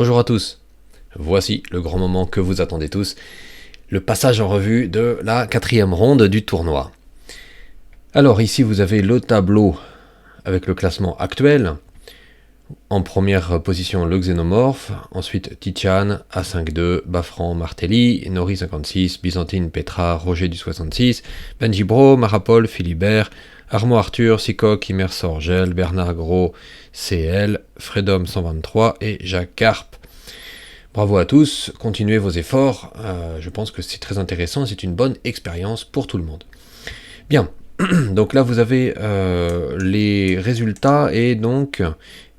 Bonjour à tous, voici le grand moment que vous attendez tous, le passage en revue de la 4e ronde du tournoi. Alors ici vous avez le tableau avec le classement actuel. En première position le Xénomorphe, ensuite Tichan, A5-2, Bafran, Martelly, Nori 56, Byzantine, Petra, Roger du 66, Benji Bro, Marapol, Philibert, Armand Arthur, Sikok, Imer Sorgel, Bernard Gros, CL, Fredom 123 et Jacques Carpe. Bravo à tous, continuez vos efforts, je pense que c'est très intéressant, c'est une bonne expérience pour tout le monde. Bien, donc là vous avez les résultats et donc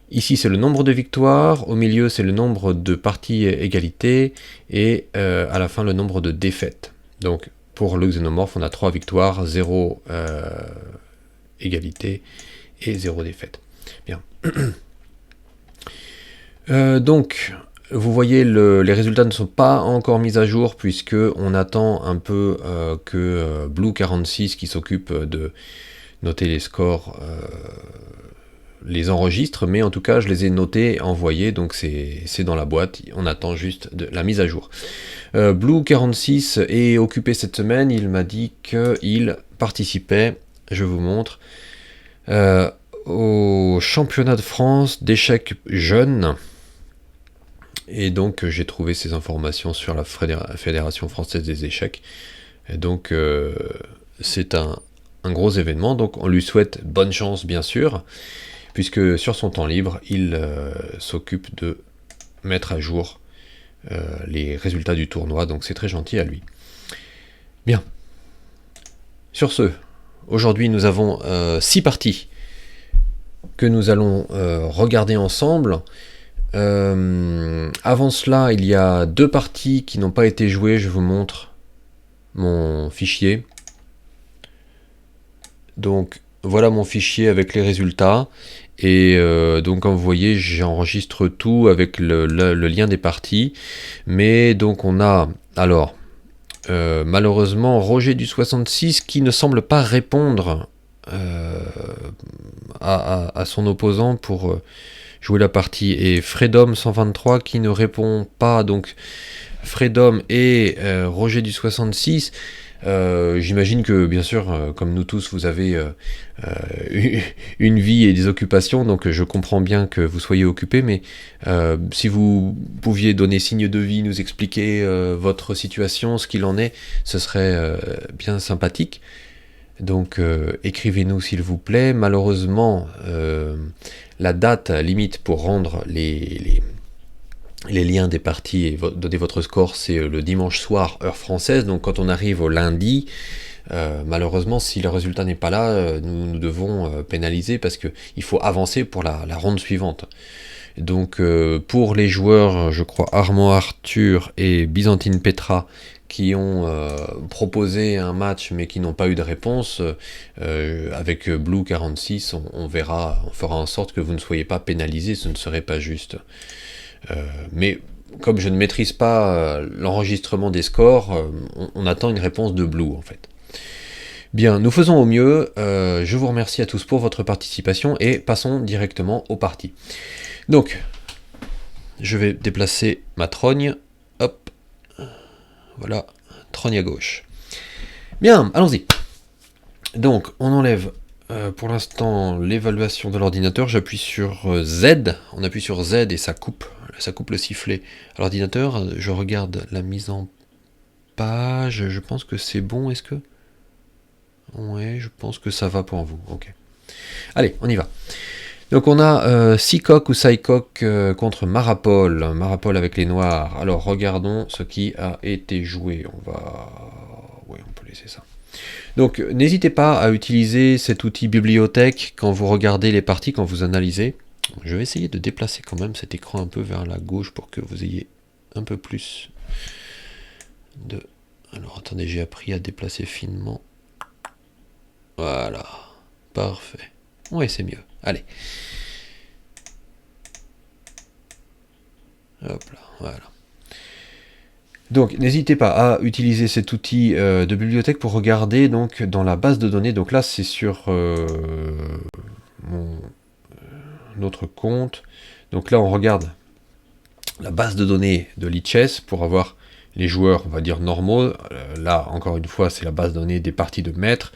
ici c'est le nombre de victoires, au milieu c'est le nombre de parties égalité et à la fin le nombre de défaites. Donc pour le Xénomorphe on a 3 victoires, 0 égalité et 0 défaite. Bien. Donc vous voyez les résultats ne sont pas encore mis à jour puisque on attend un peu que Blue 46 qui s'occupe de noter les scores les enregistre, mais en tout cas je les ai notés et envoyés, donc c'est dans la boîte, on attend juste de la mise à jour. Blue 46 est occupé cette semaine, il m'a dit qu'il participait, je vous montre, au championnat de France d'échecs jeunes, et donc j'ai trouvé ces informations sur la Fédération française des échecs, et donc c'est un gros événement, donc on lui souhaite bonne chance bien sûr, puisque sur son temps libre, il s'occupe de mettre à jour les résultats du tournoi, donc c'est très gentil à lui. Bien. Sur ce, aujourd'hui nous avons 6 parties que nous allons regarder ensemble. Avant cela, il y a 2 parties qui n'ont pas été jouées, je vous montre mon fichier. Donc voilà mon fichier avec les résultats. Et donc comme vous voyez j'enregistre tout avec le lien des parties, mais donc on a alors malheureusement Roger du 66 qui ne semble pas répondre à son opposant pour jouer la partie, et Fredom 123 qui ne répond pas, donc Fredom et Roger du 66. J'imagine que bien sûr comme nous tous vous avez une vie et des occupations, donc je comprends bien que vous soyez occupé, mais si vous pouviez donner signe de vie, nous expliquer votre situation, ce qu'il en est, ce serait bien sympathique. Donc écrivez-nous s'il vous plaît. Malheureusement la date limite pour rendre les liens des parties et donner votre score, c'est le dimanche soir, heure française. Donc quand on arrive au lundi, malheureusement, si le résultat n'est pas là, nous devons pénaliser parce qu'il faut avancer pour la ronde suivante. Donc pour les joueurs, je crois Armand Arthur et Byzantine Petra, qui ont proposé un match mais qui n'ont pas eu de réponse, avec Blue 46, on verra, on fera en sorte que vous ne soyez pas pénalisés, ce ne serait pas juste. Mais comme je ne maîtrise pas l'enregistrement des scores, on attend une réponse de Blue en fait. Bien, nous faisons au mieux, je vous remercie à tous pour votre participation et passons directement aux parties. Donc, je vais déplacer ma trogne, hop, voilà, trogne à gauche. Bien, allons-y. Donc, on enlève pour l'instant l'évaluation de l'ordinateur, j'appuie sur Z, on appuie sur Z et ça coupe le sifflet à l'ordinateur. Je regarde la mise en page, je pense que c'est bon, est-ce que... Ouais, je pense que ça va pour vous, ok. Allez, on y va. Donc on a Sikok ou Saikok contre Marapol avec les noirs. Alors regardons ce qui a été joué, on peut laisser ça. Donc n'hésitez pas à utiliser cet outil bibliothèque quand vous regardez les parties, quand vous analysez. Je vais essayer de déplacer quand même cet écran un peu vers la gauche pour que vous ayez un peu plus de... Alors attendez, j'ai appris à déplacer finement. Voilà, parfait. Ouais, c'est mieux. Allez. Hop là, voilà. Donc n'hésitez pas à utiliser cet outil de bibliothèque pour regarder donc dans la base de données. Donc là c'est sur notre compte. Donc là on regarde la base de données de Lichess pour avoir les joueurs, on va dire, normaux. Là, encore une fois, c'est la base de données des parties de maître.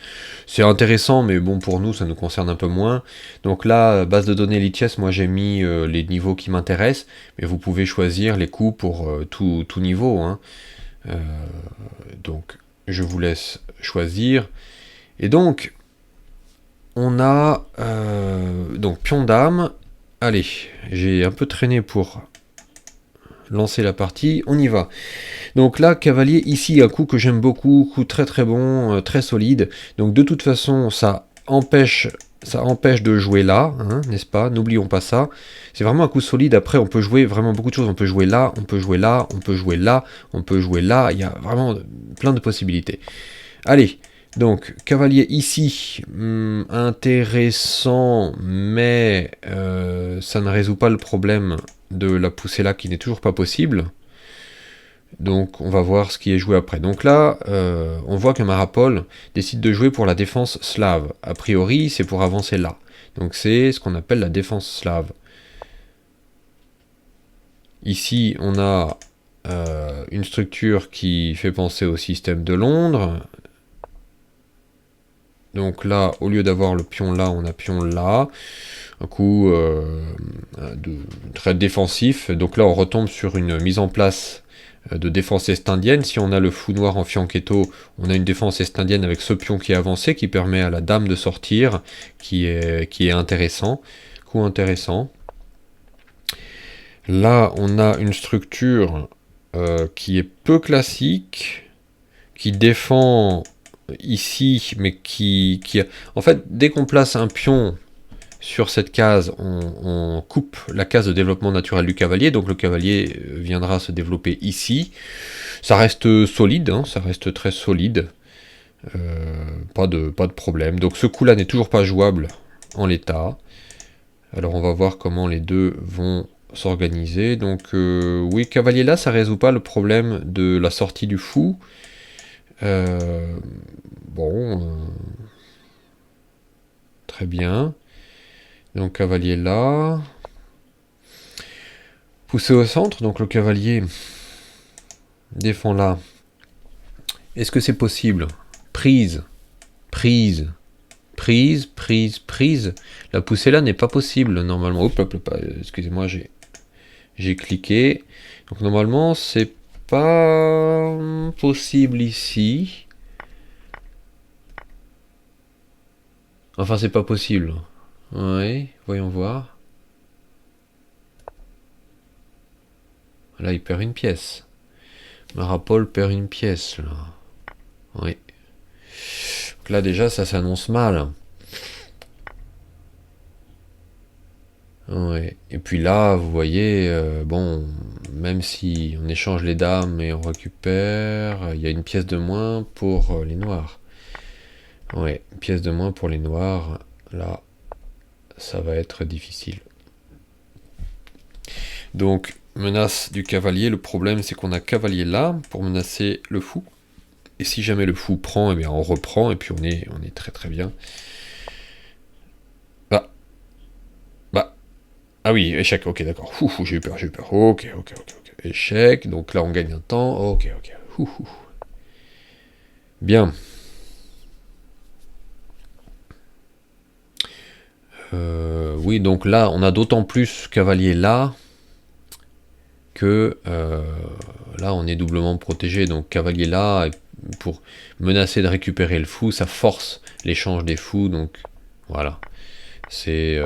C'est intéressant, mais bon, pour nous, ça nous concerne un peu moins. Donc là, base de données Lichess, moi j'ai mis les niveaux qui m'intéressent, mais vous pouvez choisir les coups pour tout niveau, hein. Donc, je vous laisse choisir. Et donc, on a donc pion dame. Allez, j'ai un peu traîné pour lancer la partie, on y va. Donc là, cavalier, ici, un coup que j'aime beaucoup, coup très très bon, très solide. Donc de toute façon, ça empêche de jouer là, hein, n'est-ce pas? N'oublions pas ça. C'est vraiment un coup solide. Après, on peut jouer vraiment beaucoup de choses. On peut jouer là, on peut jouer là, on peut jouer là, on peut jouer là. Il y a vraiment plein de possibilités. Allez, donc cavalier ici, intéressant, mais ça ne résout pas le problème de la poussée là qui n'est toujours pas possible. Donc on va voir ce qui est joué après. Donc là, on voit que Marapol décide de jouer pour la défense slave. A priori, c'est pour avancer là. Donc c'est ce qu'on appelle la défense slave. Ici, on a une structure qui fait penser au système de Londres. Donc là, au lieu d'avoir le pion là, on a pion là. Un coup très défensif. Donc là, on retombe sur une mise en place de défense est-indienne. Si on a le fou noir en fianchetto, on a une défense est-indienne avec ce pion qui est avancé, qui permet à la dame de sortir, qui est intéressant. Coup intéressant. Là, on a une structure qui est peu classique, qui défend ici, mais en fait, dès qu'on place un pion sur cette case, on coupe la case de développement naturel du cavalier, donc le cavalier viendra se développer ici. Ça reste solide, hein, ça reste très solide, pas de problème. Donc ce coup-là n'est toujours pas jouable en l'état. Alors on va voir comment les deux vont s'organiser. Donc oui, cavalier là, ça résout pas le problème de la sortie du fou. Bon, très bien. Donc cavalier là. Poussé au centre, donc le cavalier défend là. Est-ce que c'est possible? Prise, prise, prise, prise, prise. La poussée là n'est pas possible normalement. Excusez-moi, j'ai cliqué. Donc normalement c'est pas possible ici. Enfin c'est pas possible. Oui, voyons voir. Là, il perd une pièce. Marapol perd une pièce, là. Oui. Donc là, déjà, ça s'annonce mal. Oui. Et puis là, vous voyez, bon, même si on échange les dames et on récupère, il y a une pièce de moins pour les noirs. Oui, une pièce de moins pour les noirs. Là, ça va être difficile. Donc, menace du cavalier. Le problème, c'est qu'on a cavalier là pour menacer le fou. Et si jamais le fou prend, eh bien on reprend et puis on est très très bien. Ah oui, échec, ok, d'accord. J'ai eu peur. Ok. Échec, donc là on gagne un temps. Ok. Bien. Oui, donc là, on a d'autant plus cavalier là que là, on est doublement protégé. Donc cavalier là, pour menacer de récupérer le fou, ça force l'échange des fous. Donc voilà, c'est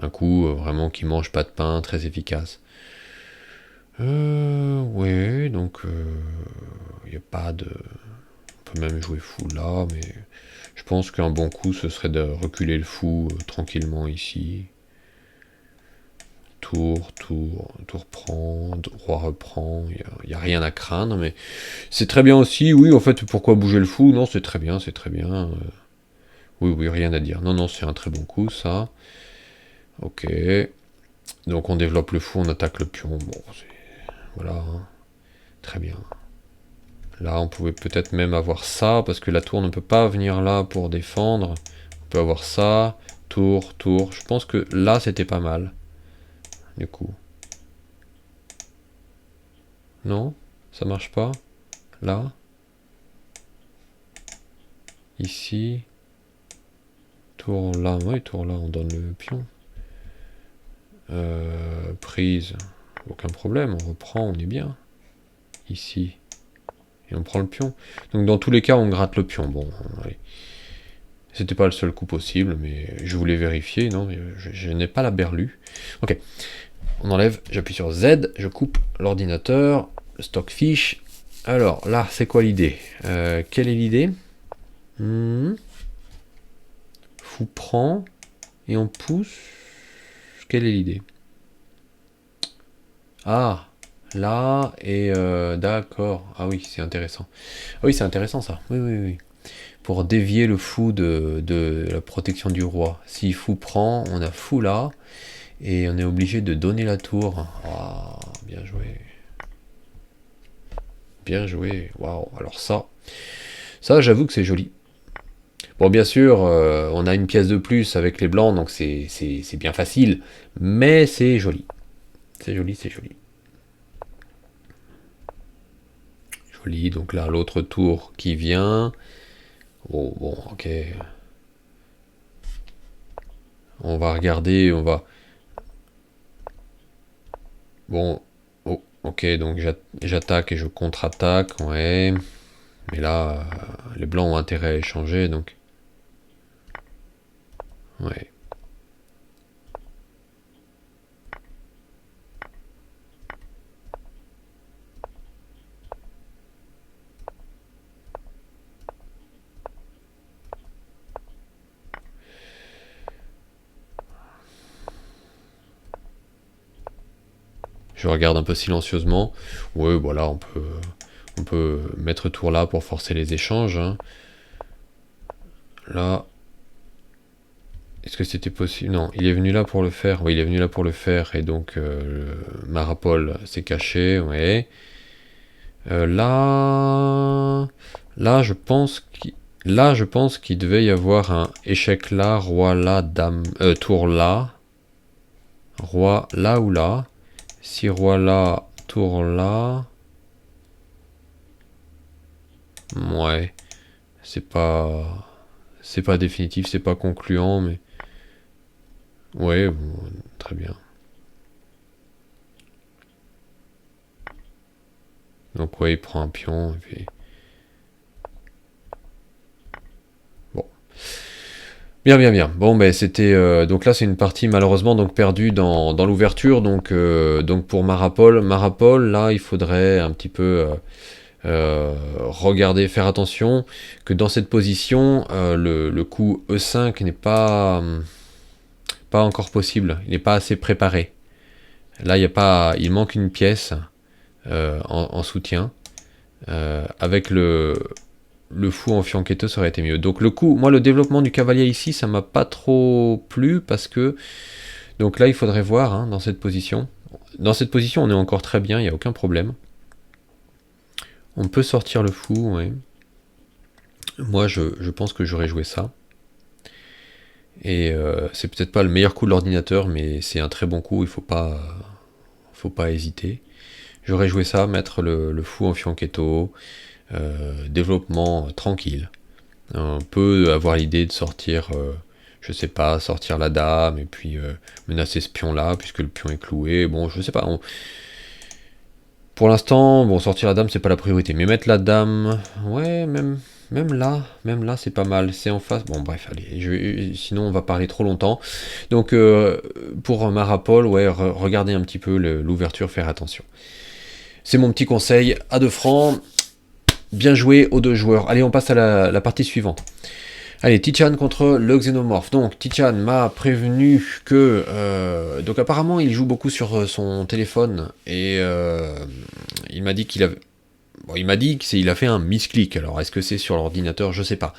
un coup vraiment qui mange pas de pain, très efficace. Ouais, donc il n'y a pas de... On peut même jouer fou là, mais je pense qu'un bon coup, ce serait de reculer le fou tranquillement ici. Tour prend, roi reprend, il n'y a rien à craindre, mais c'est très bien aussi, oui, en fait, pourquoi bouger le fou? Non, c'est très bien. Oui, rien à dire. Non, c'est un très bon coup, ça. Ok. Donc on développe le fou, on attaque le pion, bon, voilà, hein. Très bien. Là, on pouvait peut-être même avoir ça, parce que la tour ne peut pas venir là pour défendre. On peut avoir ça, tour. Je pense que là, c'était pas mal. Du coup. Non, ça marche pas. Là. Ici. Tour là. Oui, tour là, on donne le pion. Prise. Aucun problème, on reprend, on est bien. Ici. Et on prend le pion. Donc dans tous les cas, on gratte le pion. Bon, allez. C'était pas le seul coup possible, mais je voulais vérifier. Non, mais je n'ai pas la berlue. Ok. On enlève, j'appuie sur Z, je coupe l'ordinateur, Stockfish. Alors là, c'est quoi l'idée? Quelle est l'idée? Fou prend et on pousse. Quelle est l'idée? Ah, là et d'accord. Ah oui, c'est intéressant. Ah oui, c'est intéressant ça. Oui, oui, oui. Pour dévier le fou de la protection du roi. Si fou prend, on a fou là. Et on est obligé de donner la tour. Ah, bien joué. Bien joué. Waouh. Alors ça j'avoue que c'est joli. Bon, bien sûr, on a une pièce de plus avec les blancs, donc c'est bien facile. Mais c'est joli. C'est joli, c'est joli. Joli. Donc là, l'autre tour qui vient. Oh, bon, ok. On va regarder, on va... Bon, oh, ok, donc j'attaque et je contre-attaque, ouais. Mais là, les blancs ont intérêt à échanger, donc... Ouais. Je regarde un peu silencieusement. Ouais, voilà, on peut mettre tour là pour forcer les échanges. Hein. Là, est-ce que c'était possible? Non, il est venu là pour le faire. Oui, il est venu là pour le faire et donc Marapol s'est caché. Ouais. Là, là, je pense qu'il devait y avoir un échec là, roi là, dame, tour là, roi là ou là. Si roi là, tour là. Ouais, c'est pas définitif, c'est pas concluant, mais ouais, bon, très bien. Donc ouais, il prend un pion et puis bon, bien, bien, bien. Bon, ben c'était donc là c'est une partie malheureusement donc perdue dans l'ouverture, donc pour Marapol là il faudrait un petit peu regarder, faire attention que dans cette position le coup E5 n'est pas encore possible, il n'est pas assez préparé. Là, il manque une pièce en soutien. Avec le fou en fianchetto, ça aurait été mieux. Donc le coup, moi, le développement du cavalier ici, ça m'a pas trop plu parce que donc là, il faudrait voir hein, dans cette position. Dans cette position, on est encore très bien, il n'y a aucun problème. On peut sortir le fou, ouais. Moi, je pense que j'aurais joué ça. Et c'est peut-être pas le meilleur coup de l'ordinateur, mais c'est un très bon coup, il faut pas hésiter. J'aurais joué ça, mettre le fou en fianchetto, développement tranquille. On peut avoir l'idée de sortir, je sais pas, sortir la dame et puis menacer ce pion-là, puisque le pion est cloué. Bon, je sais pas. Pour l'instant, bon, sortir la dame, c'est pas la priorité. Mais mettre la dame, ouais, même là, c'est pas mal. C'est en face. Bon, bref, allez. Sinon, on va parler trop longtemps. Donc, pour Marapol, ouais, regardez un petit peu l'ouverture, faire attention. C'est mon petit conseil à 2 francs. Bien joué aux deux joueurs. Allez, on passe à la partie suivante. Allez, Tichan contre le Xénomorphe. Donc, Tichan m'a prévenu que... donc, apparemment, il joue beaucoup sur son téléphone. Et il m'a dit qu'il avait... Bon, il m'a dit qu'il a fait un misclick. Alors, est-ce que c'est sur l'ordinateur? Je sais pas.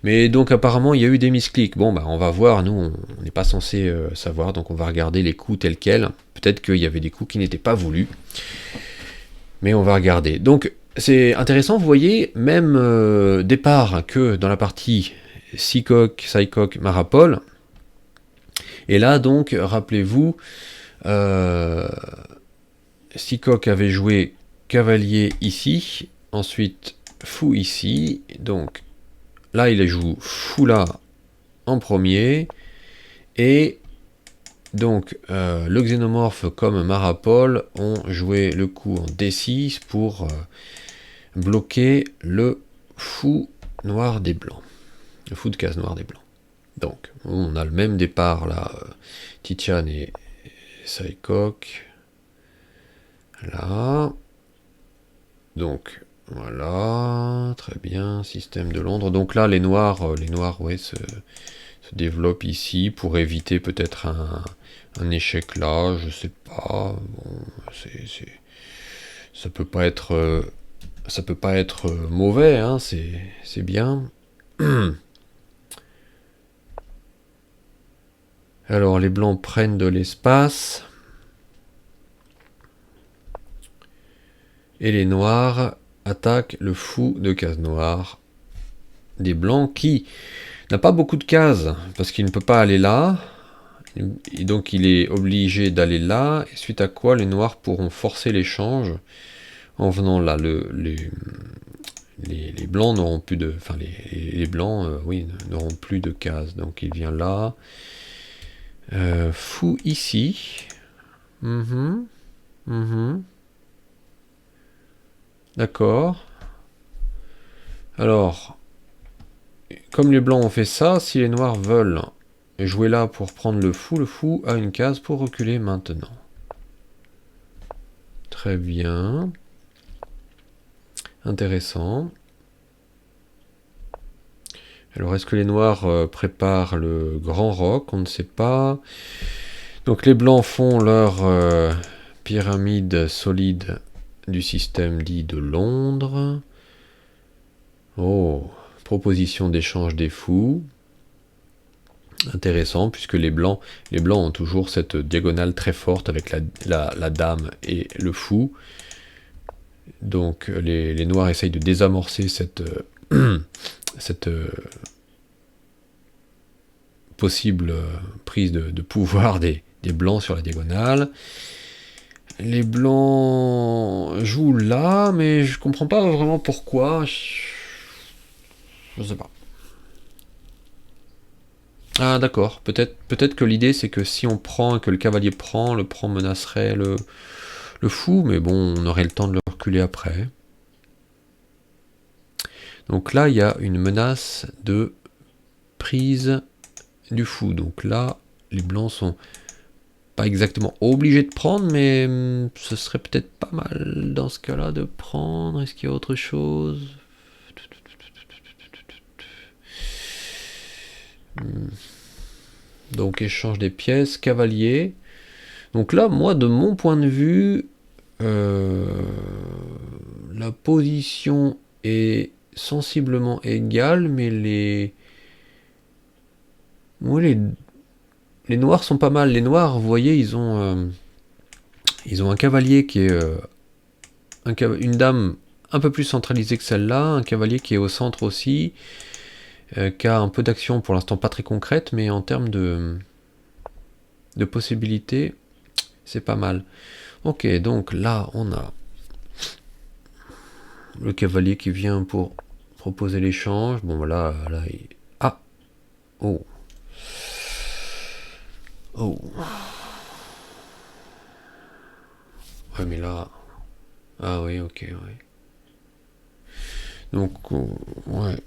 Mais donc, apparemment, il y a eu des misclicks. Bon, bah, on va voir. Nous, on n'est pas censé savoir. Donc, on va regarder les coups tels quels. Peut-être qu'il y avait des coups qui n'étaient pas voulus. Mais on va regarder. Donc, c'est intéressant, vous voyez, même départ que dans la partie Sycoc, Marapol. Et là, donc, rappelez-vous, Sycoc avait joué cavalier ici, ensuite fou ici, donc là il joue fou là en premier, et donc le xénomorphe comme Marapol ont joué le coup en D6 pour bloquer le fou noir des blancs, le fou de case noir des blancs. Donc on a le même départ là, Titian et Saïkok, là, donc voilà, très bien, système de Londres. Donc là les noirs ouais, se développent ici pour éviter peut-être un échec là, je sais pas. Bon, ça peut pas être mauvais, hein, c'est bien. Alors les blancs prennent de l'espace. Et les noirs attaquent le fou de case noire des blancs qui n'a pas beaucoup de cases parce qu'il ne peut pas aller là. Et donc il est obligé d'aller là, et suite à quoi les noirs pourront forcer l'échange en venant là. Les blancs n'auront plus de... Enfin les blancs, oui, n'auront plus de cases. Donc il vient là. Fou ici. D'accord. Alors, comme les blancs ont fait ça, si les noirs veulent jouer là pour prendre le fou a une case pour reculer maintenant. Très bien. Intéressant. Alors, est-ce que les noirs préparent le grand roc? On ne sait pas. Donc, les blancs font leur pyramide solide du système dit de Londres. Oh, proposition d'échange des fous. Intéressant, puisque les blancs ont toujours cette diagonale très forte avec la dame et le fou. Donc les noirs essayent de désamorcer cette possible prise de pouvoir des blancs sur la diagonale. Les blancs jouent là, mais je comprends pas vraiment pourquoi. Je sais pas. Ah d'accord, peut-être que l'idée c'est que si on prend et que le cavalier prend, le prend menacerait le fou, mais bon, on aurait le temps de le reculer après. Donc là, il y a une menace de prise du fou. Donc là, les blancs sont pas exactement obligés de prendre, mais ce serait peut-être pas mal dans ce cas-là de prendre. Est-ce qu'il y a autre chose ? Donc échange des pièces, cavalier. Donc là, moi, de mon point de vue, la position est sensiblement égale, mais les noirs sont pas mal. Les noirs, vous voyez, ils ont un cavalier qui est une dame un peu plus centralisée que celle-là, un cavalier qui est au centre aussi, qui a un peu d'action pour l'instant pas très concrète, mais en termes de possibilités, c'est pas mal. Ok, donc là on a le cavalier qui vient pour proposer l'échange. Bon voilà, là il... Ah. Oh. Ouais mais là... Ah oui, ok, ouais. Donc, ouais.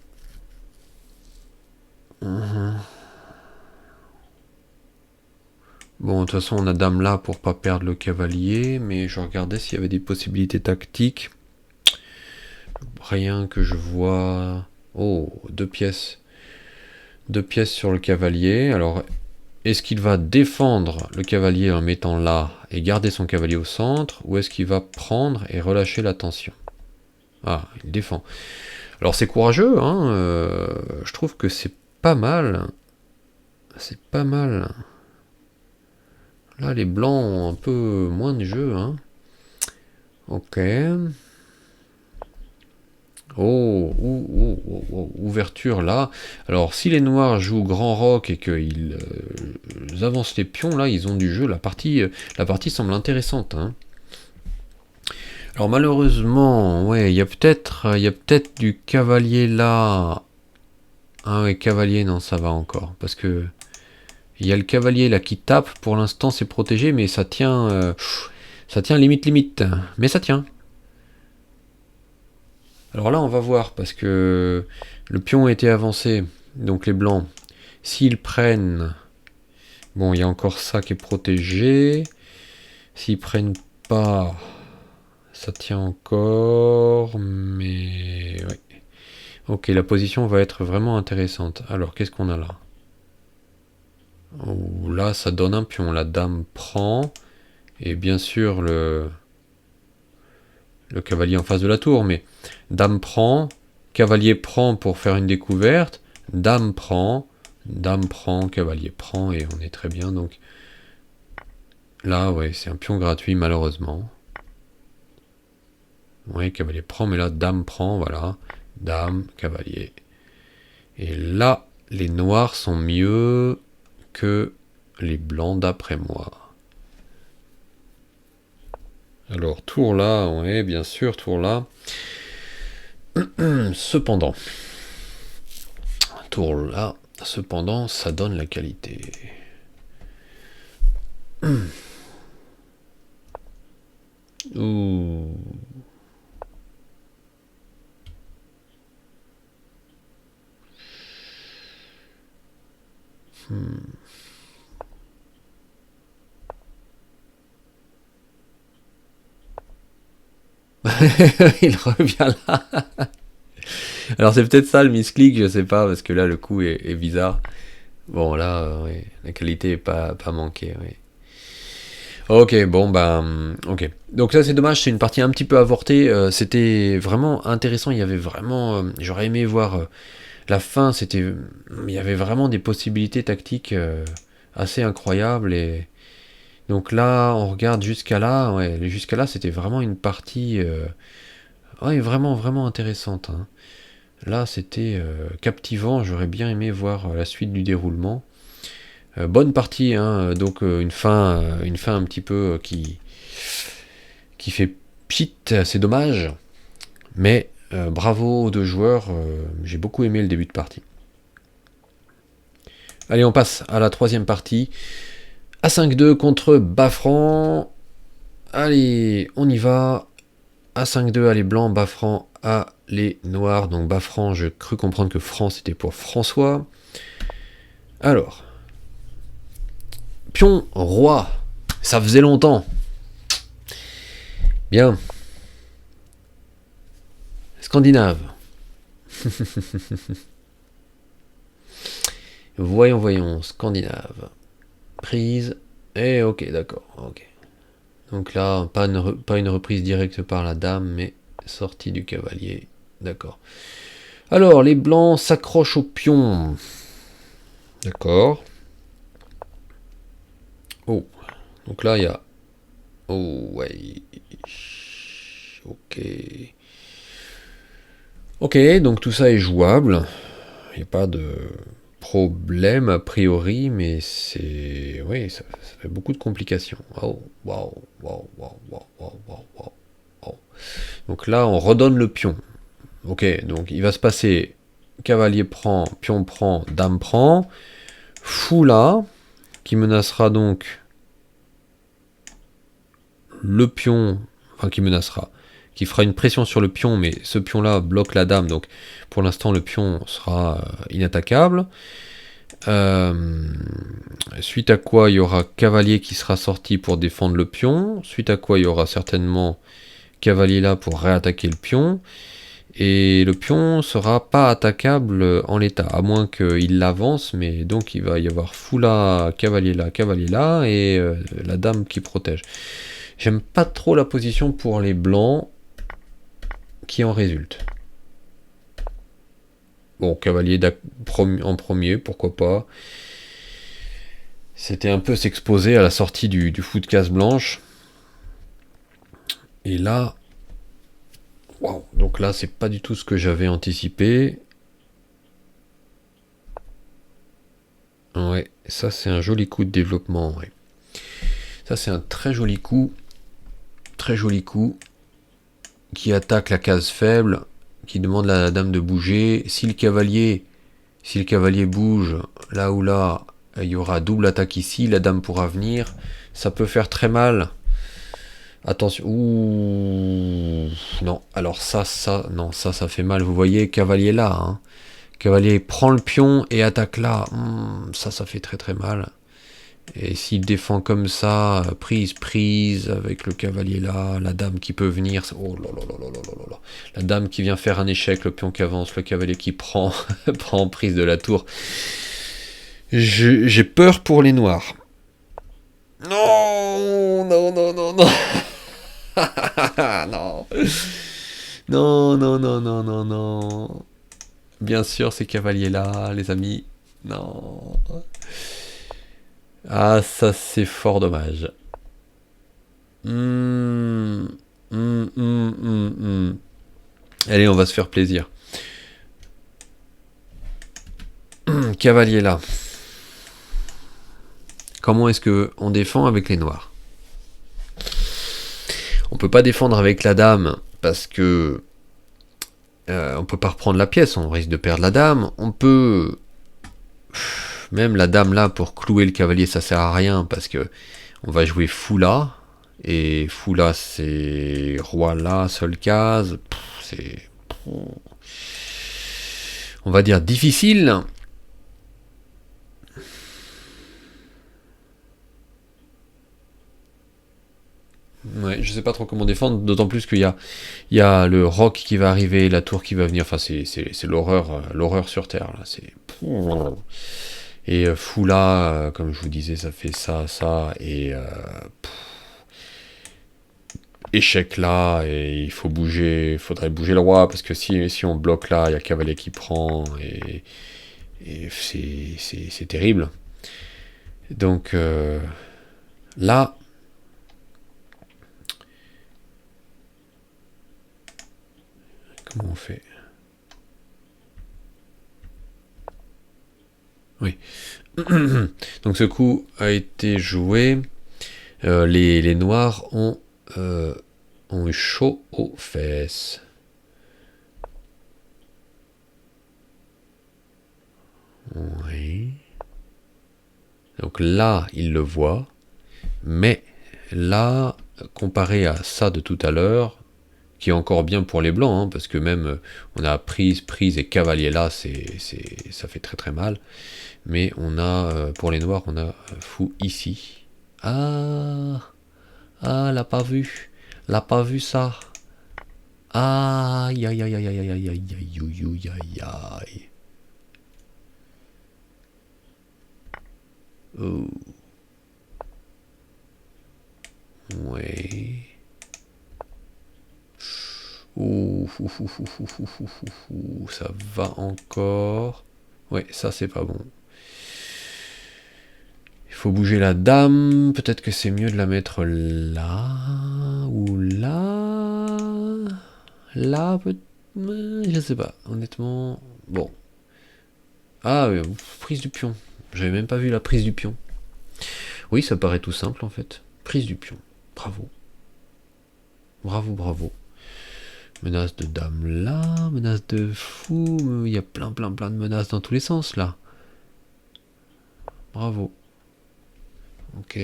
Bon, de toute façon, on a dame là pour pas perdre le cavalier, mais je regardais s'il y avait des possibilités tactiques. Rien que je vois... Oh, 2 pièces. 2 pièces sur le cavalier. Alors, est-ce qu'il va défendre le cavalier en mettant là et garder son cavalier au centre, ou est-ce qu'il va prendre et relâcher la tension? Ah, il défend. Alors c'est courageux, hein, je trouve que c'est pas mal. C'est pas mal. Là, les blancs ont un peu moins de jeu, hein. Ok. Oh, ouverture là. Alors, si les noirs jouent grand roc et qu'ils avancent les pions, là, ils ont du jeu. La partie semble intéressante, hein. Alors malheureusement, ouais, il y a peut-être du cavalier là. Ah ouais, cavalier, non, ça va encore. Parce que il y a le cavalier là qui tape. Pour l'instant, c'est protégé, mais ça tient limite limite. Mais ça tient. Alors là, on va voir parce que le pion a été avancé. Donc les blancs, s'ils prennent, bon, il y a encore ça qui est protégé. S'ils prennent pas, ça tient encore, mais oui. Ok, la position va être vraiment intéressante. Alors, qu'est-ce qu'on a là? Oh, là, ça donne un pion. La dame prend. Et bien sûr, le cavalier en face de la tour. Mais dame prend. Cavalier prend pour faire une découverte. Dame prend. Dame prend. Cavalier prend. Et on est très bien. Donc là, ouais, c'est un pion gratuit, malheureusement. Oui, cavalier prend. Mais là, dame prend. Voilà. Dame, cavalier. Et là, les noirs sont mieux que les blancs d'après moi. Alors, tour là, ouais, bien sûr, tour là. Cependant, tour là, cependant, ça donne la qualité. Ouh. Il revient là. Alors c'est peut-être ça le misclick, je sais pas, parce que là le coup est bizarre. Bon là, ouais, la qualité est pas manquée, ouais. Ok, bon ben, ok. Donc ça c'est dommage, c'est une partie un petit peu avortée. C'était vraiment intéressant, il y avait vraiment, j'aurais aimé voir la fin. Il y avait vraiment des possibilités tactiques assez incroyables. Et donc là, on regarde jusqu'à là, ouais, jusqu'à là c'était vraiment une partie, ouais, vraiment vraiment intéressante, hein. Là c'était captivant. J'aurais bien aimé voir la suite du déroulement. Bonne partie, hein, donc une fin un petit peu qui fait pchit, c'est dommage, mais bravo aux deux joueurs, j'ai beaucoup aimé le début de partie. Allez, on passe à la troisième partie, A5-2 contre Bafran. Allez, on y va, A5-2 à les blancs, Bafran à les noirs, donc Bafran, je crus comprendre que Fran c'était pour François. Alors, pion roi, ça faisait longtemps. Bien. Scandinave. Voyons, Scandinave. Prise. Et ok, d'accord, ok. Donc là, pas une reprise directe par la dame, mais sortie du cavalier. D'accord. Alors, les blancs s'accrochent au pion. D'accord. Oh. Donc là, il y a... Oh, ouais. Ok. Ok, donc tout ça est jouable. Il n'y a pas de problème a priori, mais c'est... Oui, ça fait beaucoup de complications. Oh, waouh, waouh, waouh, waouh, waouh, waouh, waouh. Donc là, on redonne le pion. Ok, donc il va se passer cavalier prend, pion prend, dame prend. Fou là, qui menacera donc le pion, enfin qui menacera, qui fera une pression sur le pion, mais ce pion-là bloque la dame, donc pour l'instant le pion sera inattaquable. Suite à quoi il y aura cavalier qui sera sorti pour défendre le pion, suite à quoi il y aura certainement cavalier là pour réattaquer le pion, et le pion sera pas attaquable en l'état, à moins qu'il l'avance, mais donc il va y avoir fou là, cavalier là, et la dame qui protège. J'aime pas trop la position pour les blancs qui en résulte. Bon, cavalier en premier, pourquoi pas. C'était un peu s'exposer à la sortie du fou de case blanche. Et là, waouh, donc là c'est pas du tout ce que j'avais anticipé. Ouais, ça c'est un joli coup de développement, ouais. Ça c'est un très joli coup. Très joli coup. qui attaque la case faible, qui demande à la dame de bouger. Si le cavalier bouge là ou là, il y aura double attaque ici, la dame pourra venir. Ça peut faire très mal. Attention. Ouh. Non, alors non, ça fait mal. Vous voyez, cavalier là. Hein. Cavalier prend le pion et attaque là. Ça fait très très mal. Et s'il défend comme ça, prise, avec le cavalier là, la dame qui peut venir. Oh là là là là là là là. La dame qui vient faire un échec, le pion qui avance, le cavalier qui prend, prend prise de la tour. J'ai peur pour les noirs. Non, non, non, non, non. Non. Non, non, non, non, non, non. Bien sûr, ces cavaliers-là, les amis. Non. Ah, ça, c'est fort dommage. Allez, on va se faire plaisir. Cavalier là. Comment est-ce que on défend avec les noirs? On peut pas défendre avec la dame parce que on peut pas reprendre la pièce, on risque de perdre la dame. On peut même la dame là pour clouer le cavalier, ça sert à rien parce que on va jouer fou là et fou là c'est roi là, seule case. C'est on va dire difficile. Ouais, je sais pas trop comment défendre, d'autant plus qu'il y a le roc qui va arriver, la tour qui va venir. Enfin, c'est l'horreur, l'horreur sur terre là. C'est et Foula, comme je vous disais, ça fait ça et échec là et il faut bouger, il faudrait bouger le roi parce que si on bloque là, il y a cavalier qui prend et c'est terrible. Donc là. Comment on fait? Oui. Donc ce coup a été joué. Les noirs ont eu chaud aux fesses. Oui. Donc là, ils le voient. Mais là, comparé à ça de tout à l'heure, qui est encore bien pour les blancs, hein, parce que même on a prise et cavalier là, ça fait très très mal. Mais on a, pour les noirs, on a fou ici. Ah, l'a pas vu. L'a pas vu ça. Aïe, aïe, aïe, aïe, aïe, aïe, aïe, aïe, aïe, aïe, aïe. Oh. Ouais. Ouh, ça va encore. Ouais, ça c'est pas bon. Il faut bouger la dame. Peut-être que c'est mieux de la mettre là. Ou là. Là, je sais pas. Honnêtement. Bon. Ah, oui, prise du pion. J'avais même pas vu la prise du pion. Oui, ça paraît tout simple en fait. Prise du pion. Bravo. Bravo, bravo. Menace de dame là, menace de fou. Il y a plein de menaces dans tous les sens là. Bravo. Ok.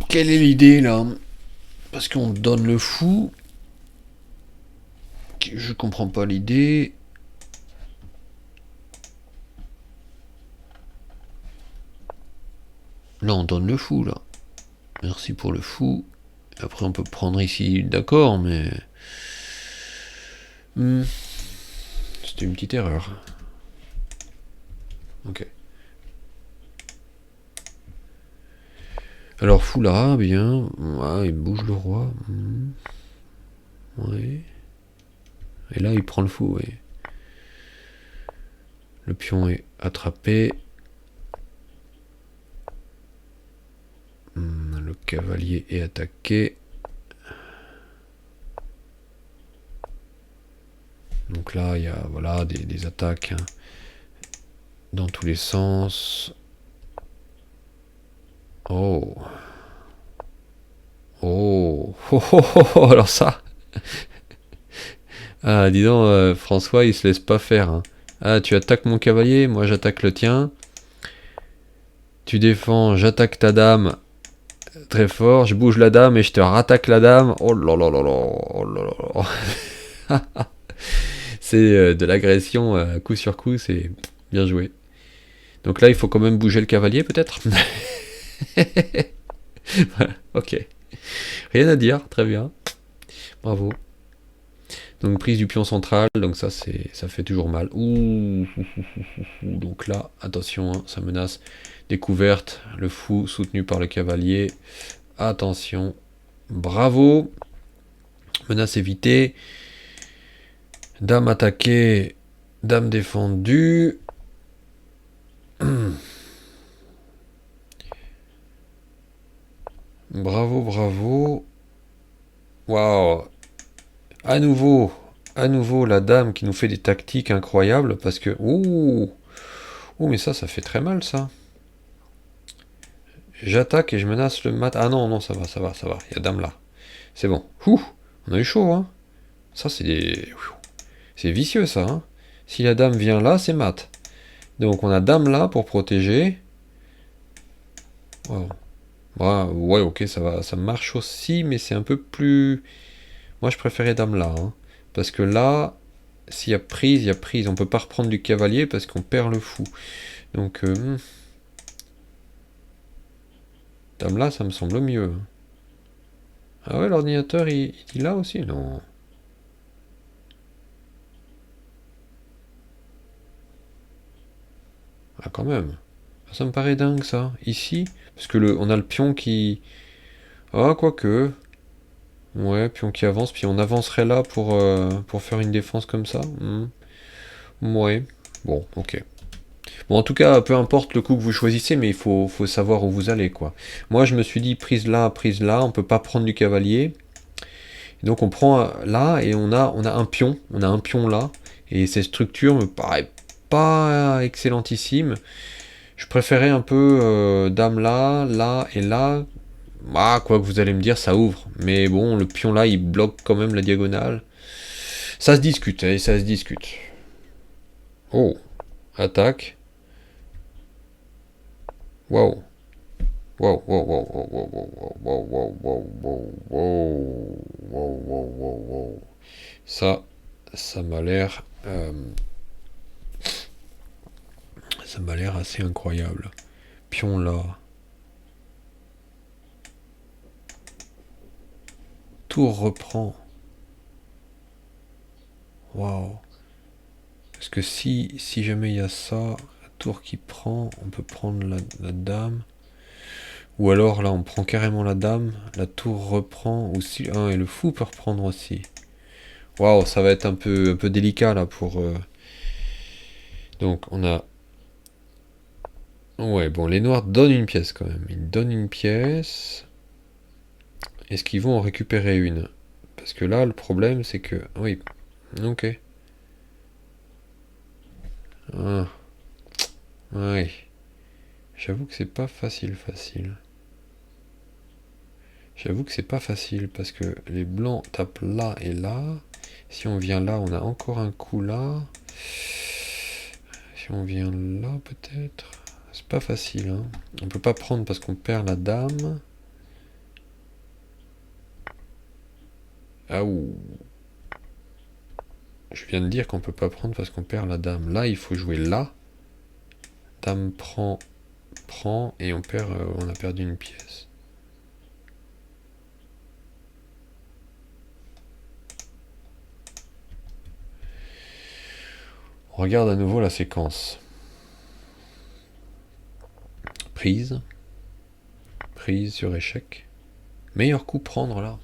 Quelle est l'idée là? Parce qu'on donne le fou. Je comprends pas l'idée. Là, on donne le fou là. Merci pour le fou. Après, on peut prendre ici, d'accord, mais. C'était une petite erreur. Ok. Alors, fou là, bien. Ouais, il bouge le roi. Ouais. Et là, il prend le fou, ouais. Le pion est attrapé. Le cavalier est attaqué. Donc là, il y a voilà, des attaques hein, dans tous les sens. Oh. Oh. Oh, oh, oh, oh, alors ça. Ah, dis donc, François, il se laisse pas faire. Hein. Ah, tu attaques mon cavalier, moi j'attaque le tien. Tu défends, j'attaque ta dame très fort. Je bouge la dame et je te rattaque la dame. Oh là là là là. Oh là là là. C'est de l'agression coup sur coup, c'est bien joué. Donc là, il faut quand même bouger le cavalier, peut-être. Voilà, ok. Rien à dire, très bien. Bravo. Donc prise du pion central, donc ça ça fait toujours mal. Ouh, donc là, attention, hein, ça menace. Découverte, le fou soutenu par le cavalier. Attention. Bravo. Menace évitée. Dame attaquée. Dame défendue. Bravo, bravo. Waouh. À nouveau la dame qui nous fait des tactiques incroyables parce que... Ouh. Ouh, mais ça fait très mal ça. J'attaque et je menace le mat. Ah non, non, ça va, ça va, ça va. Il y a dame là. C'est bon. Ouh, on a eu chaud, hein. Ça, c'est des... C'est vicieux, ça, hein. Si la dame vient là, c'est mat. Donc, on a dame là pour protéger. Wow. Ouais, ok, ça va. Ça marche aussi, mais c'est un peu plus... Moi, je préférais dame là, hein. Parce que là, s'il y a prise, il y a prise. On peut pas reprendre du cavalier parce qu'on perd le fou. Donc, dame là, ça me semble mieux. Ah ouais, l'ordinateur, il dit là aussi? Non. Ah, quand même. Ça me paraît dingue, ça. Ici, parce que on a le pion qui... Ah, quoique. Ouais, pion qui avance, puis on avancerait là pour faire une défense comme ça. Ouais. Bon, ok. Bon, en tout cas, peu importe le coup que vous choisissez, mais il faut savoir où vous allez, quoi. Moi, je me suis dit, prise là, on peut pas prendre du cavalier. Et donc, on prend là, et on a un pion. On a un pion là. Et cette structure me paraît pas excellentissime. Je préférais un peu dame là, là et là. Ah, quoi que vous allez me dire, ça ouvre. Mais bon, le pion là, il bloque quand même la diagonale. Ça se discute, allez, ça se discute. Oh, attaque. Waouh. Waouh, waouh, waouh, waouh, waouh, waouh, waouh, waouh, waouh, waouh, waouh, waouh, waouh. Ça m'a l'air... ça m'a l'air assez incroyable. Pion là. Tour reprend. Waouh. Parce que si jamais il y a ça, la tour qui prend, on peut prendre la dame. Ou alors là, on prend carrément la dame, la tour reprend, ou si... Ah, et le fou peut reprendre aussi. Waouh, ça va être un peu délicat là pour... Donc on a... Ouais, bon, les noirs donnent une pièce quand même. Ils donnent une pièce. Est-ce qu'ils vont en récupérer une? Parce que là, le problème, c'est que... Oui, ok. Ah, ouais. J'avoue que c'est pas facile. J'avoue que c'est pas facile parce que les blancs tapent là et là. Si on vient là, on a encore un coup là. Si on vient là, peut-être. C'est pas facile, hein. On peut pas prendre parce qu'on perd la dame. Ah ouh. Je viens de dire qu'on peut pas prendre parce qu'on perd la dame. Là, il faut jouer là. Dame prend, et on perd, on a perdu une pièce. On regarde à nouveau la séquence. Prise sur échec. Meilleur coup prendre là.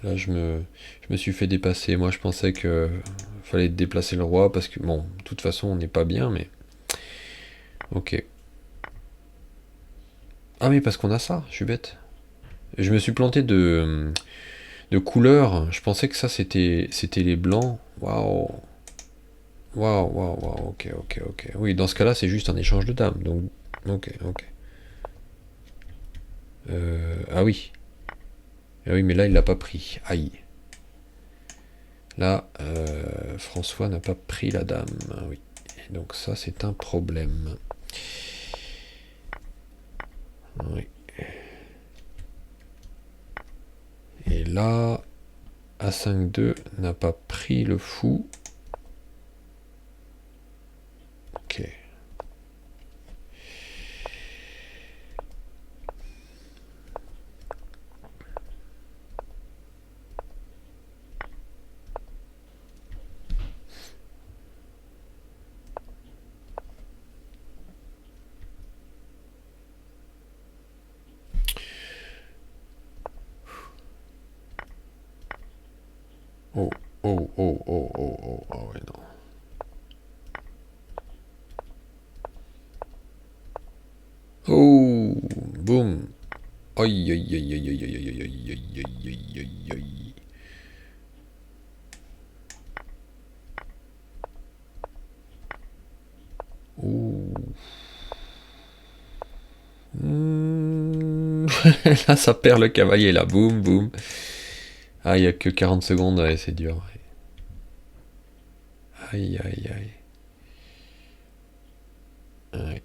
Là, je me suis fait dépasser. Moi, je pensais que fallait déplacer le roi parce que, bon, de toute façon, on n'est pas bien, mais... Ok. Ah mais parce qu'on a ça, je suis bête. Je me suis planté de couleur. Je pensais que ça c'était les blancs. Waouh. Waouh, waouh, waouh, ok, ok, ok. Oui, dans ce cas-là, c'est juste un échange de dames. Donc, ok, ok. Ah oui. Ah oui, mais là, il l'a pas pris. Aïe. Là, François n'a pas pris la dame. Ah oui. Et donc ça, c'est un problème. Oui. Et là, A5-2 n'a pas pris le fou. Ok. Oh, oh, oh, oh, oh, oh, oh, ouais, non. Oh, boum. Aïe, aïe, aïe, aïe, aïe, aïe, aïe, aïe, aïe, aïe, aïe, aïe, aïe. Ouh. Là, ça perd le cavalier, là. Boum, boum. Ah, il n'y a que 40 secondes, ouais, c'est dur. Aïe, aïe, aïe. Ouais.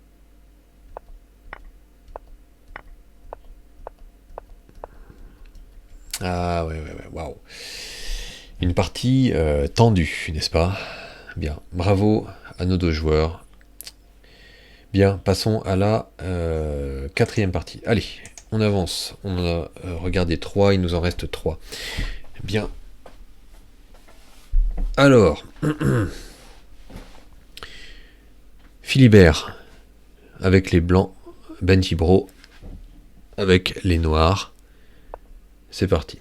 Ah, ouais, ouais, ouais, waouh. Une partie tendue, n'est-ce pas? Bien. Bravo à nos deux joueurs. Bien, passons à la quatrième partie. Allez, on avance. On a regardé 3, il nous en reste 3. Bien. Alors, Philibert avec les blancs, Bentibro avec les noirs. C'est parti.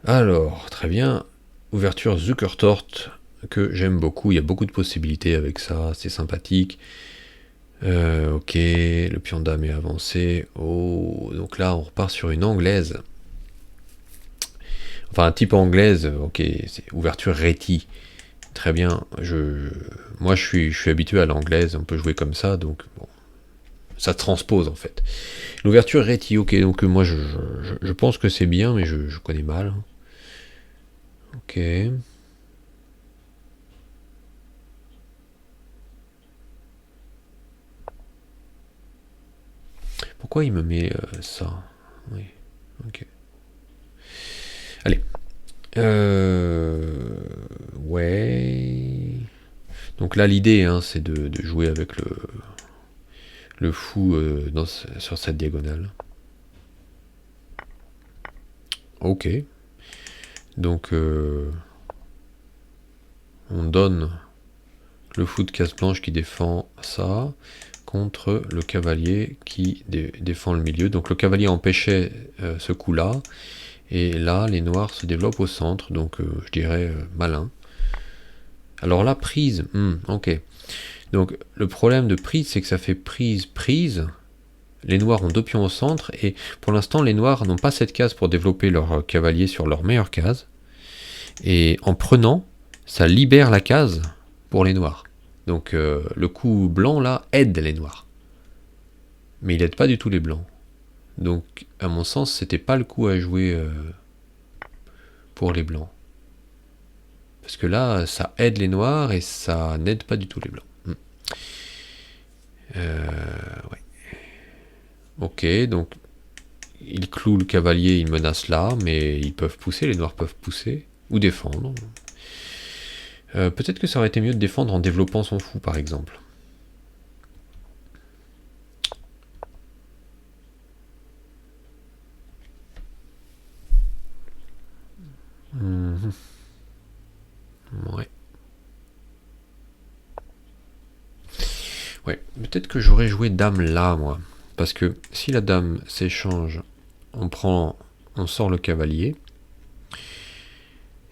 Alors, très bien. Ouverture Zuckertort que j'aime beaucoup. Il y a beaucoup de possibilités avec ça. C'est sympathique. Ok, le pion de dame est avancé. Oh, donc là, on repart sur une anglaise. Enfin, un type anglaise. Ok, c'est ouverture réti. Très bien. Moi, je suis habitué à l'anglaise. On peut jouer comme ça, donc bon, ça transpose en fait. L'ouverture réti. Ok, donc moi, je pense que c'est bien, mais je connais mal. Ok. Pourquoi il me met ça? Oui. Ok. Allez. Ouais. Donc là, l'idée, hein, c'est de jouer avec le fou sur cette diagonale. Ok. Donc, on donne le fou de case blanche qui défend ça contre le cavalier qui défend le milieu. Donc le cavalier empêchait ce coup-là. Et là, les noirs se développent au centre. Donc je dirais malin. Alors là, prise. Ok. Donc le problème de prise, c'est que ça fait prise, prise. Les noirs ont 2 pions au centre. Et pour l'instant, les noirs n'ont pas cette case pour développer leur cavalier sur leur meilleure case. Et en prenant, ça libère la case pour les noirs. Donc le coup blanc là aide les noirs. Mais il aide pas du tout les blancs. Donc à mon sens, c'était pas le coup à jouer pour les blancs. Parce que là, ça aide les noirs et ça n'aide pas du tout les blancs. Ouais. Ok, donc il cloue le cavalier, il menace là, mais ils peuvent pousser, les noirs peuvent pousser, ou défendre. Peut-être que ça aurait été mieux de défendre en développant son fou, par exemple. Ouais. Ouais, peut-être que j'aurais joué dame là, moi. Parce que si la dame s'échange, on sort le cavalier.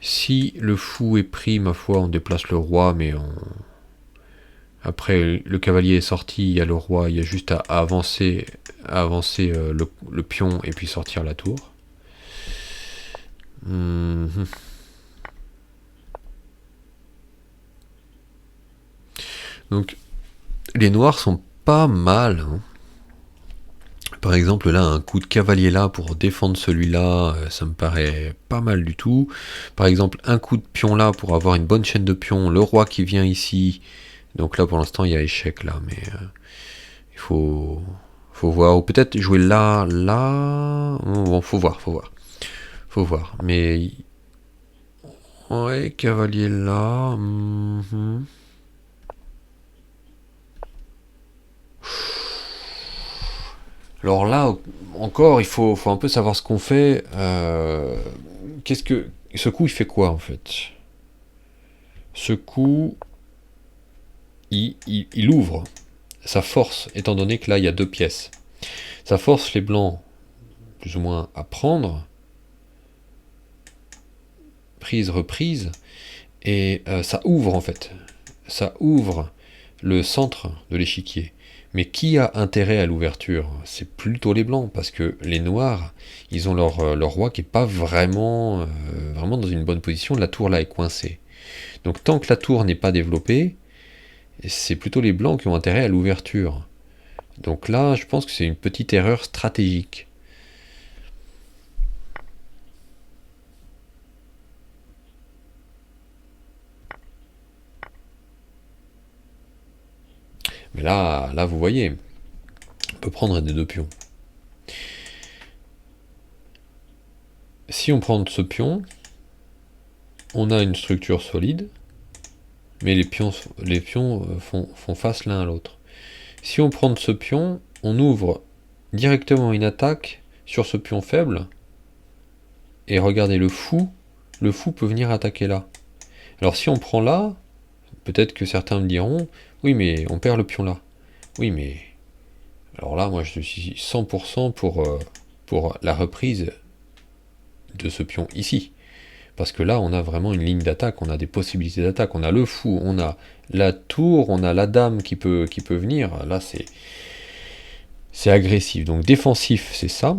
Si le fou est pris, ma foi, on déplace le roi, mais Après, le cavalier est sorti, il y a le roi, il y a juste à avancer le pion et puis sortir la tour. Mhm. Donc, les noirs sont pas mal, hein. Par exemple, là, un coup de cavalier là pour défendre celui-là, ça me paraît pas mal du tout. Par exemple, un coup de pion là pour avoir une bonne chaîne de pions, le roi qui vient ici. Donc là, pour l'instant, il y a échec là, mais il faut voir. Ou peut-être jouer là, là. Bon, faut voir. Mais ouais, cavalier là. Alors là, encore, faut un peu savoir ce qu'on fait. Qu'est-ce que ce coup, il fait quoi en fait? Ce coup, il ouvre sa force, étant donné que là, il y a deux pièces. Ça force les blancs, plus ou moins, à prendre, prise, reprise, et ça ouvre en fait. Ça ouvre le centre de l'échiquier. Mais qui a intérêt à l'ouverture? C'est plutôt les blancs, parce que les noirs, ils ont leur roi qui n'est pas vraiment dans une bonne position, la tour là est coincée. Donc tant que la tour n'est pas développée, c'est plutôt les blancs qui ont intérêt à l'ouverture. Donc là, je pense que c'est une petite erreur stratégique. Mais là, vous voyez, on peut prendre des deux pions. Si on prend ce pion, on a une structure solide, mais les pions font face l'un à l'autre. Si on prend ce pion, on ouvre directement une attaque sur ce pion faible, et regardez, le fou peut venir attaquer là. Alors si on prend là, peut-être que certains me diront, oui mais on perd le pion là. Oui mais, alors là moi je suis 100% pour la reprise de ce pion ici. Parce que là, on a vraiment une ligne d'attaque, on a des possibilités d'attaque, on a le fou, on a la tour, on a la dame qui peut venir. Là, c'est agressif. Donc défensif, c'est ça.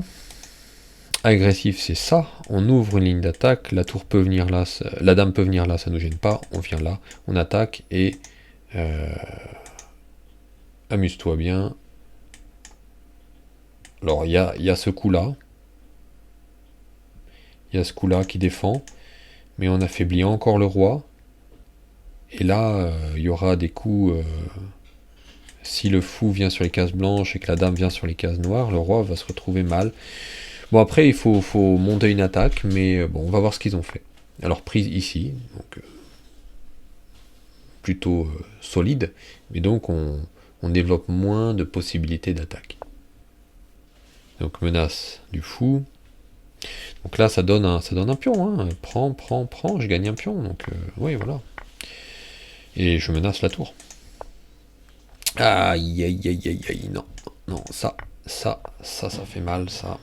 Agressif, c'est ça. On ouvre une ligne d'attaque, la tour peut venir là, la dame peut venir là, ça nous gêne pas. On vient là, on attaque et amuse-toi bien. Alors, il y a ce coup-là. Il y a ce coup-là qui défend. Mais on affaiblit encore le roi. Et là, il y aura des coups. Si le fou vient sur les cases blanches et que la dame vient sur les cases noires, le roi va se retrouver mal. Bon, après, il faut monter une attaque, mais bon, on va voir ce qu'ils ont fait. Alors, prise ici, donc plutôt solide, mais donc on développe moins de possibilités d'attaque. Donc, menace du fou. Donc là, ça donne un pion. Hein. Prends, je gagne un pion. Donc, oui, voilà. Et je menace la tour. Aïe, aïe, aïe, aïe, aïe, non. Non, ça fait mal, ça.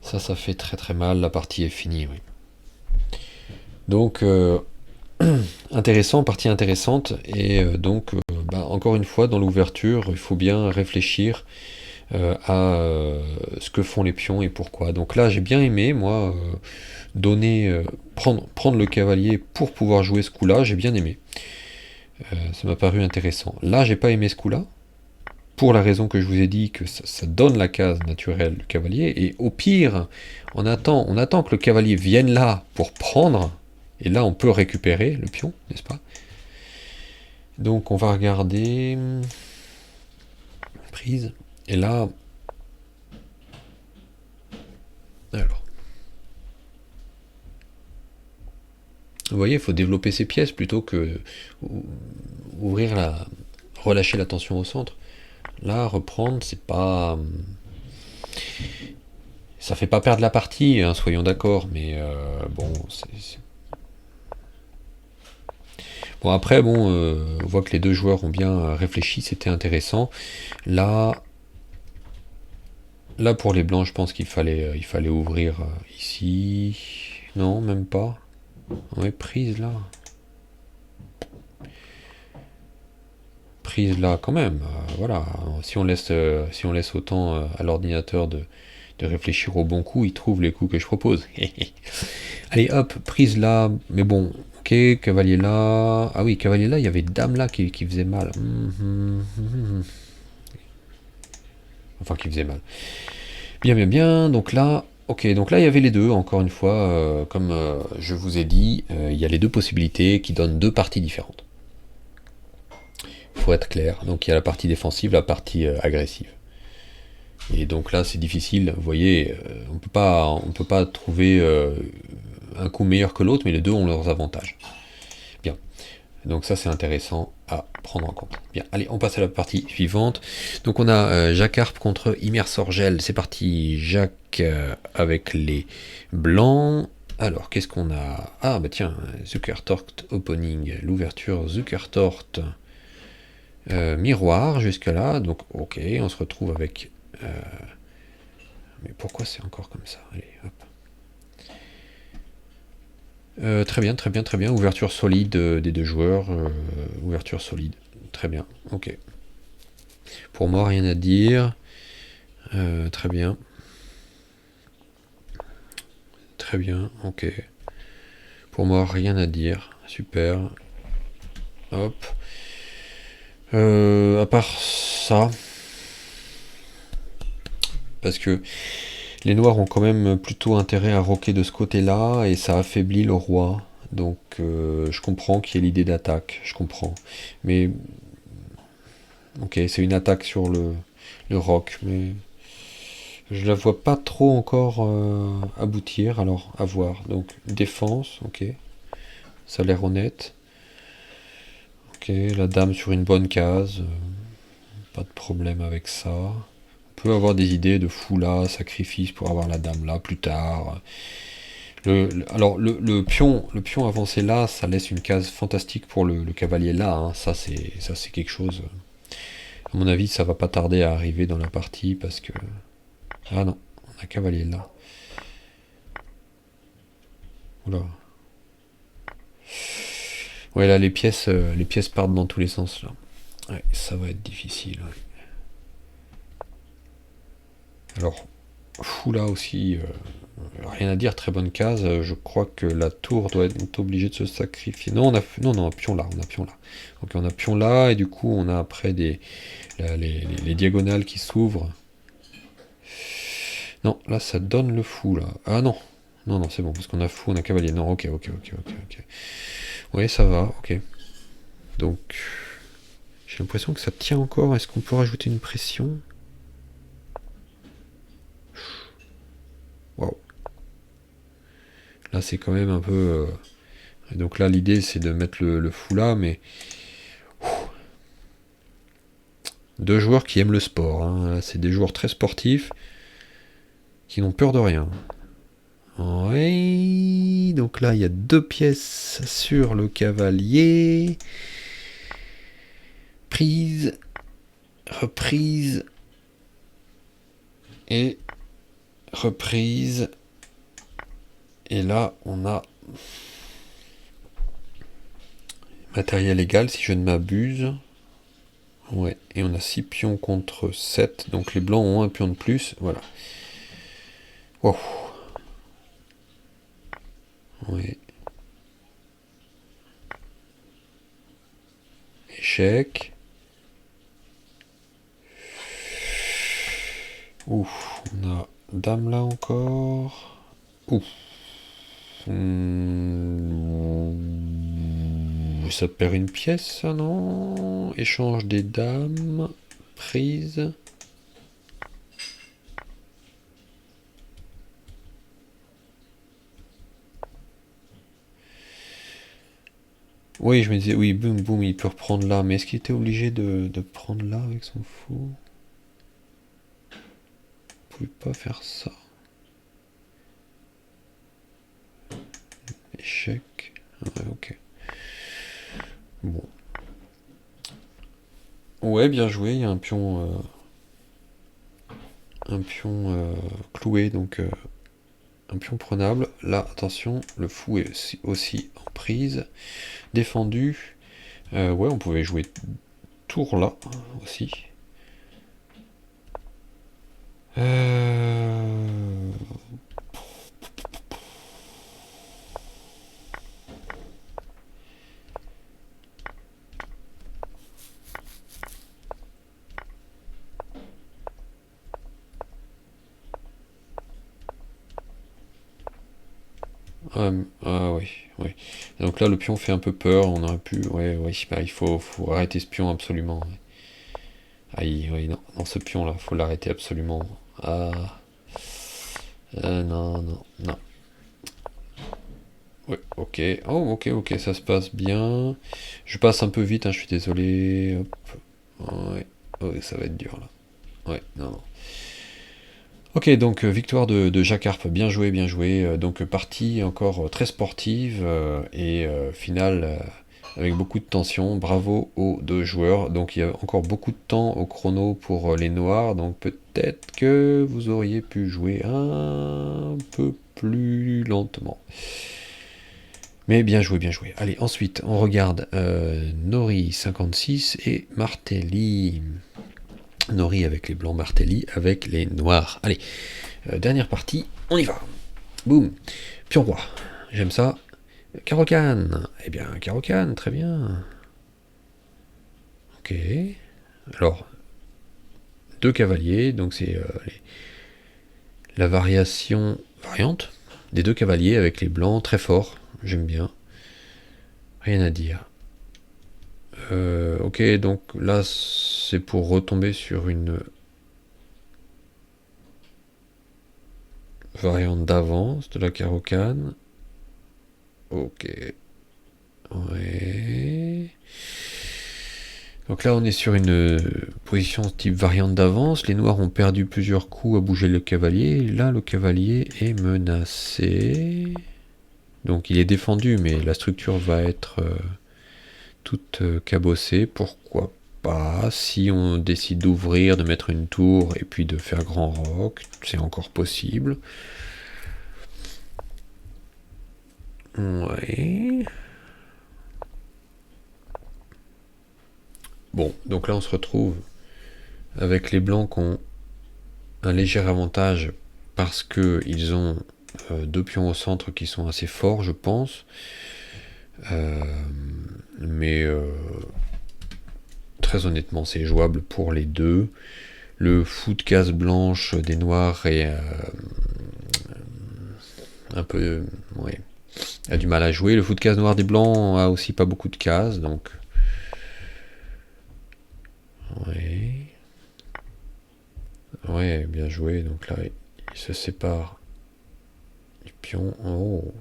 Ça fait très très mal, la partie est finie, oui. Donc, partie intéressante, et donc, encore une fois, dans l'ouverture, il faut bien réfléchir à ce que font les pions et pourquoi. Donc là, j'ai bien aimé, moi, prendre le cavalier pour pouvoir jouer ce coup-là, j'ai bien aimé. Ça m'a paru intéressant. Là, j'ai pas aimé ce coup-là, pour la raison que je vous ai dit, que ça donne la case naturelle du cavalier, et au pire, on attend que le cavalier vienne là pour prendre, et là on peut récupérer le pion, n'est-ce pas? Donc on va regarder, prise, et là, alors, vous voyez, il faut développer ses pièces plutôt que relâcher la tension au centre. Là, reprendre, c'est pas... Ça fait pas perdre la partie, hein, soyons d'accord, mais bon, Bon, après, bon, on voit que les deux joueurs ont bien réfléchi, c'était intéressant. Là, pour les blancs, je pense qu'il fallait ouvrir ici. Non, même pas. Ouais, prise là. prise là quand même. Voilà, si on laisse autant à l'ordinateur de réfléchir au bon coup, il trouve les coups que je propose. Allez hop, prise là, mais bon, ok, cavalier là. Ah oui, cavalier là, il y avait dame là qui faisait mal. Enfin, qui faisait mal. Bien, bien, bien. Donc là, ok, donc là il y avait les deux. Encore une fois, comme je vous ai dit, il y a les deux possibilités qui donnent deux parties différentes. Il faut être clair. Donc il y a la partie défensive, la partie agressive. Et donc là, c'est difficile. Vous voyez, on peut pas trouver un coup meilleur que l'autre, mais les deux ont leurs avantages. Bien. Donc ça, c'est intéressant à prendre en compte. Bien, allez, on passe à la partie suivante. Donc on a Jacques Harpe contre Imer Sorgel. C'est parti, Jacques avec les blancs. Alors, qu'est-ce qu'on a? Ah, bah tiens, Zuckertort Opening, l'ouverture Zuckertort miroir jusque là. Donc, ok, on se retrouve avec... mais pourquoi c'est encore comme ça? Allez, hop. Très bien, très bien, très bien. Ouverture solide des deux joueurs. Ouverture solide. Très bien, ok. Pour moi, rien à dire. Très bien. Très bien, ok. Pour moi, rien à dire. Super. Hop. À part ça. Parce que les noirs ont quand même plutôt intérêt à roquer de ce côté-là, et ça affaiblit le roi. Donc je comprends qu'il y ait l'idée d'attaque, je comprends. Mais ok, c'est une attaque sur le roc, mais je la vois pas trop encore aboutir, alors à voir. Donc défense, ok, ça a l'air honnête. Ok, la dame sur une bonne case, pas de problème avec ça. On peut avoir des idées de fou là, sacrifice pour avoir la dame là plus tard. Alors le pion avancé là, ça laisse une case fantastique pour le cavalier là. Hein. Ça c'est quelque chose. À mon avis, ça va pas tarder à arriver dans la partie parce que ah non, on a cavalier là. Oula. Ouais là les pièces partent dans tous les sens là. Ouais, ça va être difficile. Ouais. Alors fou là aussi. Rien à dire, très bonne case. Je crois que la tour doit être obligée de se sacrifier. Non, non, pion là, on a pion là. Ok, on a pion là, et du coup, on a après les diagonales qui s'ouvrent. Non, là, ça donne le fou, là. Ah non, non, non, c'est bon, parce qu'on a fou, on a cavalier. Non, ok. Oui, ça va, ok. Donc, j'ai l'impression que ça tient encore. Est-ce qu'on peut rajouter une pression? Waouh. Là, c'est quand même un peu... Donc là, l'idée, c'est de mettre le fou là, mais... Deux joueurs qui aiment le sport. Hein. C'est des joueurs très sportifs qui n'ont peur de rien. Oui, donc là, il y a deux pièces sur le cavalier. Prise, reprise et reprise. Et là, on a matériel égal, si je ne m'abuse. Ouais, et on a 6 pions contre 7, donc les blancs ont un pion de plus, voilà. Wow. Oui. Échec. Ouf, on a dame là encore. Ouf. Ça perd une pièce, ça, non? Échange des dames. Prise. Oui, je me disais, oui, boum, boum, il peut reprendre là. Mais est-ce qu'il était obligé de prendre là avec son fou? Il pouvait pas faire ça. Échec. Ouais, ok. Bon. Ouais, bien joué, il y a un pion cloué, donc un pion prenable. Là, attention, le fou est aussi en prise. Défendu. Ouais, on pouvait jouer tour là aussi. Euh... Ah oui, oui. Donc là, le pion fait un peu peur. On aurait pu. Ouais, ouais. Bah, faut arrêter ce pion absolument. Ouais. Aïe, oui, non, non, ce pion-là, faut l'arrêter absolument. Ah, non, non, non. Ouais, ok. Oh, ok, ok, ça se passe bien. Je passe un peu vite, hein, je suis désolé. Hop. Ouais, ouais, ça va être dur là. Ouais, non, non. Ok, donc victoire de Jacques Arp, bien joué, bien joué. Donc partie encore très sportive et finale avec beaucoup de tension. Bravo aux deux joueurs. Donc il y a encore beaucoup de temps au chrono pour les noirs, donc peut-être que vous auriez pu jouer un peu plus lentement. Mais bien joué, bien joué. Allez, ensuite on regarde Nori 56 et Martelly. Nori avec les blancs, Martelly avec les noirs. Allez, dernière partie, on y va. Boum. Pion roi. J'aime ça. Carocane. Eh bien, Carocane, très bien. Ok. Alors, deux cavaliers, donc c'est la variante des deux cavaliers avec les blancs, très fort. J'aime bien. Rien à dire. Ok, donc là, c'est pour retomber sur une variante d'avance de la Carocane. Ok. Ouais. Donc là, on est sur une position type variante d'avance. Les noirs ont perdu plusieurs coups à bouger le cavalier. Là, le cavalier est menacé. Donc il est défendu, mais la structure va être toute cabossée. Pourquoi pas? Si on décide d'ouvrir, de mettre une tour et puis de faire grand roc, c'est encore possible. Ouais. Bon, donc là on se retrouve avec les blancs qui ont un léger avantage parce qu'ils ont deux pions au centre qui sont assez forts, je pense. Mais très honnêtement, c'est jouable pour les deux. Le fou de case blanche des noirs est un peu... ouais, a du mal à jouer. Le fou de case noir des blancs a aussi pas beaucoup de cases, donc... Ouais. Ouais, bien joué. Donc là, il se sépare du pion. Oh.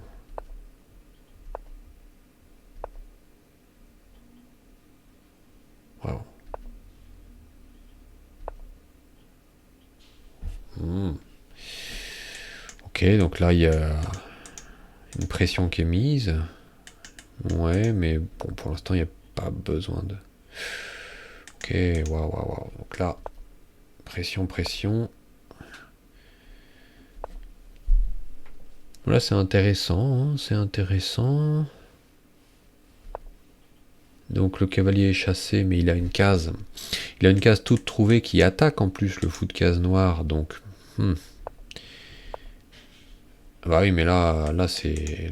Wow. Ok, donc là, il y a une pression qui est mise. Ouais, mais bon, pour l'instant, il n'y a pas besoin de... Ok, waouh, waouh, waouh. Donc là, pression, pression. Là, c'est intéressant, hein, c'est intéressant. Donc le cavalier est chassé, mais il a une case. Il a une case toute trouvée qui attaque en plus le fou de case noir, donc... Bah oui, mais là c'est...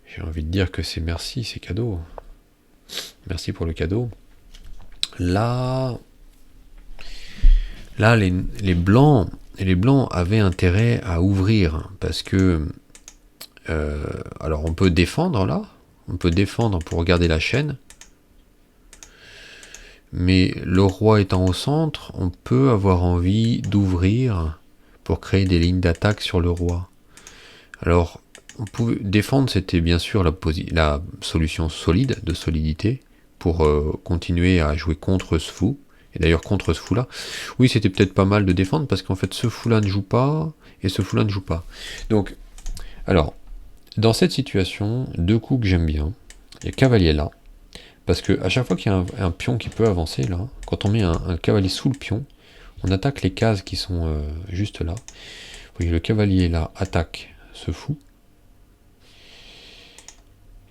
J'ai envie de dire que c'est merci, c'est cadeau. Merci pour le cadeau. Là... Là, les blancs avaient intérêt à ouvrir, parce que... alors on peut défendre là, on peut défendre pour garder la chaîne, mais le roi étant au centre, on peut avoir envie d'ouvrir pour créer des lignes d'attaque sur le roi. Alors, on pouvait défendre, c'était bien sûr la solution solide, de solidité, pour continuer à jouer contre ce fou. Et d'ailleurs, contre ce fou-là, oui, c'était peut-être pas mal de défendre, parce qu'en fait, ce fou-là ne joue pas, et ce fou-là ne joue pas. Donc, alors, dans cette situation, deux coups que j'aime bien, il y a cavalier là, parce que à chaque fois qu'il y a un pion qui peut avancer, là, quand on met un cavalier sous le pion, on attaque les cases qui sont juste là. Vous voyez, le cavalier là attaque ce fou.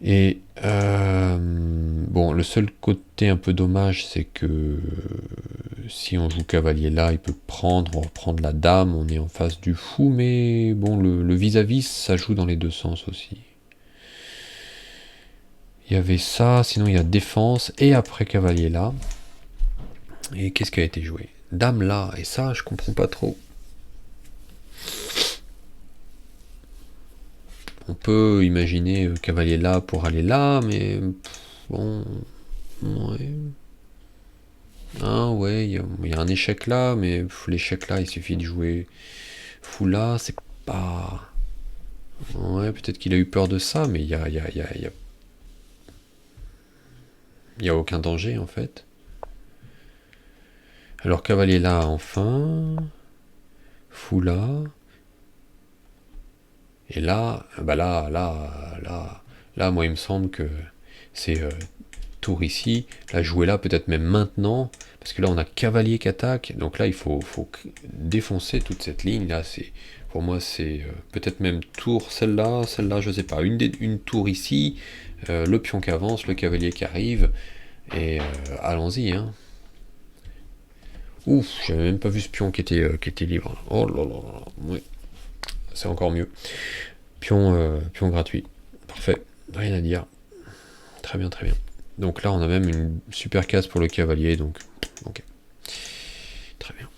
Et bon, le seul côté un peu dommage, c'est que si on joue cavalier là, il peut prendre, on reprendre la dame, on est en face du fou, mais bon, le vis-à-vis, ça joue dans les deux sens aussi. Il y avait ça, sinon il y a défense, et après cavalier là. Et qu'est-ce qui a été joué? Dame là, et ça, je comprends pas trop. On peut imaginer cavalier là pour aller là, mais bon, ouais. Ah ouais, il y a un échec là, mais l'échec là, il suffit de jouer fou là, c'est pas... Ouais, peut-être qu'il a eu peur de ça, mais il y a aucun danger en fait. Alors cavalier là, enfin, fou là, et là, bah là, moi il me semble que c'est tour ici, là jouer là, peut-être même maintenant, parce que là on a cavalier qui attaque, donc là il faut défoncer toute cette ligne là, pour moi c'est peut-être même tour celle-là, je sais pas, une tour ici, le pion qui avance, le cavalier qui arrive, et allons-y, hein. Ouf, j'avais même pas vu ce pion qui était libre. Oh là là là, oui, c'est encore mieux. Pion gratuit, parfait, rien à dire, très bien, très bien. Donc là on a même une super case pour le cavalier, donc ok. Très bien.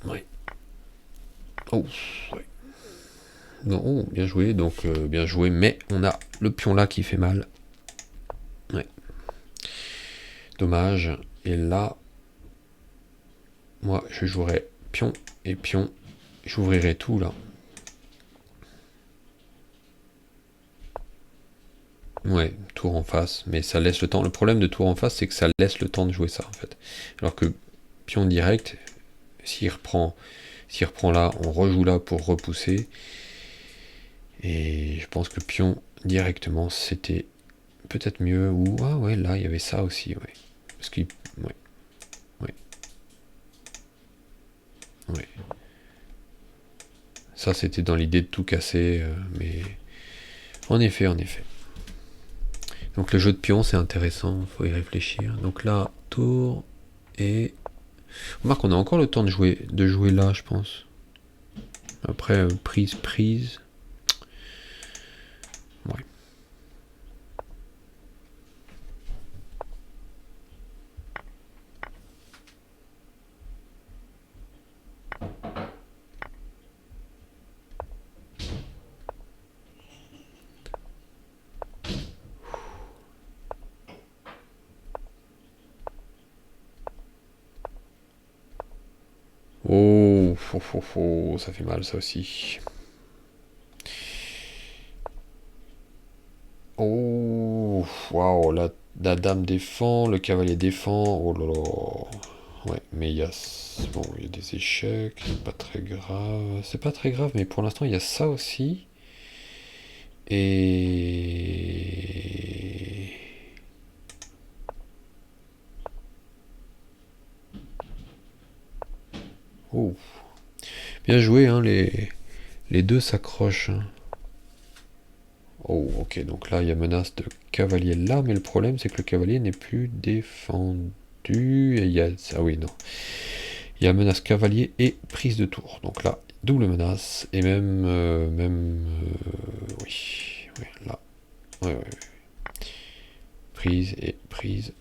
Oui. Oh, oui. Non, oh, bien joué, donc bien joué, mais on a le pion là qui fait mal. Ouais. Dommage. Et là, moi, je jouerai pion et pion. J'ouvrirai tout là. Ouais, tour en face, mais ça laisse le temps. Le problème de tour en face, c'est que ça laisse le temps de jouer ça en fait. Alors que pion direct, s'il reprend là, on rejoue là pour repousser. Et je pense que pion directement, c'était peut-être mieux. Ou ah ouais, là il y avait ça aussi, ouais. Parce qu'il, ouais, ouais, ouais. Ça c'était dans l'idée de tout casser, mais en effet, en effet. Donc le jeu de pion c'est intéressant, faut y réfléchir. Donc là, tour et remarque, on a encore le temps de jouer là, je pense. Après prise. Ouais. Oh, ça fait mal ça aussi. Oh, waouh, la dame défend, le cavalier défend. Oh là là. Ouais, mais bon, il y a des échecs, c'est pas très grave. C'est pas très grave, mais pour l'instant, il y a ça aussi. Et... Oh, bien joué, hein, les deux s'accrochent, hein. Oh, ok, donc là, il y a menace de cavalier là, mais le problème, c'est que le cavalier n'est plus défendu. Et il y a... Ah oui, non. Il y a menace cavalier et prise de tour. Donc là, double menace, et oui, oui, là. Ouais, ouais, ouais. Prise et prise.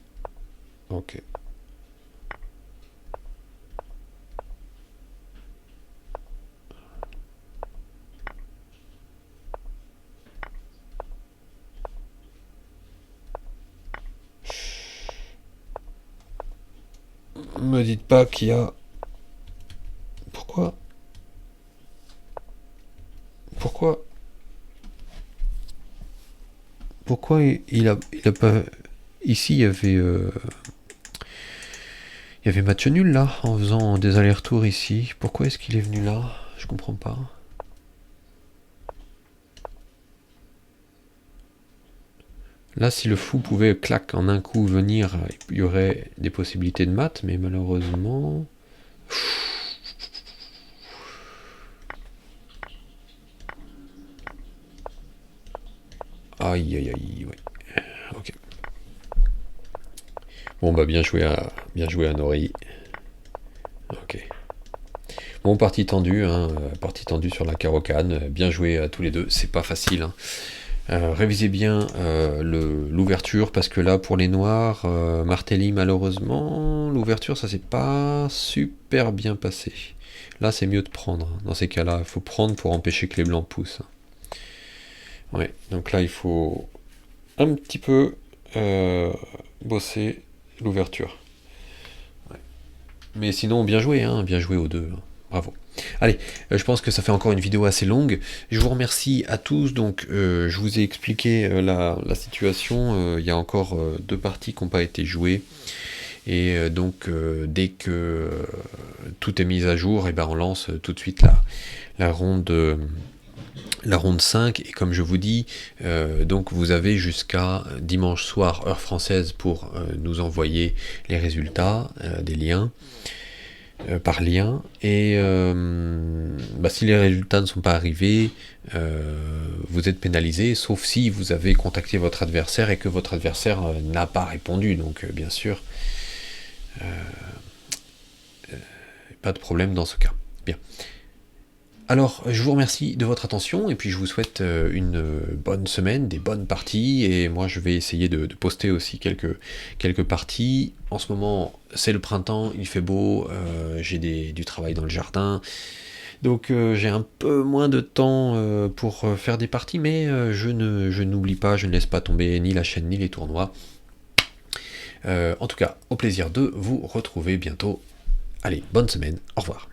Ok. Me dites pas qu'il y a... Pourquoi Pourquoi Pourquoi il a pas... Ici, il y avait match nul là, en faisant des allers-retours ici. Pourquoi est-ce qu'il est venu là? Je comprends pas. Là, si le fou pouvait, clac, en un coup venir, il y aurait des possibilités de mat, mais malheureusement... Aïe, aïe, aïe, ouais. Ok. Bon, bah, bien joué à Nori. Ok. Bon, partie tendue sur la carocane. Bien joué à tous les deux. C'est pas facile, hein. Révisez bien l'ouverture, parce que là, pour les noirs, Martelly, malheureusement, l'ouverture, ça s'est pas super bien passé. Là, c'est mieux de prendre. Dans ces cas-là, il faut prendre pour empêcher que les blancs poussent. Ouais, donc là, il faut un petit peu bosser l'ouverture. Ouais. Mais sinon, bien joué, hein, bien joué aux deux. Hein. Bravo. Allez, je pense que ça fait encore une vidéo assez longue. Je vous remercie à tous. Donc, je vous ai expliqué la situation. Il y a encore deux parties qui n'ont pas été jouées. Et donc, dès que tout est mis à jour, et ben, on lance tout de suite la ronde. La ronde 5, et comme je vous dis, donc vous avez jusqu'à dimanche soir, heure française, pour nous envoyer les résultats des liens, par lien, et bah, si les résultats ne sont pas arrivés, vous êtes pénalisé, sauf si vous avez contacté votre adversaire et que votre adversaire n'a pas répondu, donc bien sûr, pas de problème dans ce cas. Bien. Alors, je vous remercie de votre attention, et puis je vous souhaite une bonne semaine, des bonnes parties, et moi je vais essayer de poster aussi quelques parties. En ce moment, c'est le printemps, il fait beau, j'ai du travail dans le jardin, donc j'ai un peu moins de temps pour faire des parties, mais je n'oublie pas, je ne laisse pas tomber ni la chaîne ni les tournois. En tout cas, au plaisir de vous retrouver bientôt. Allez, bonne semaine, au revoir.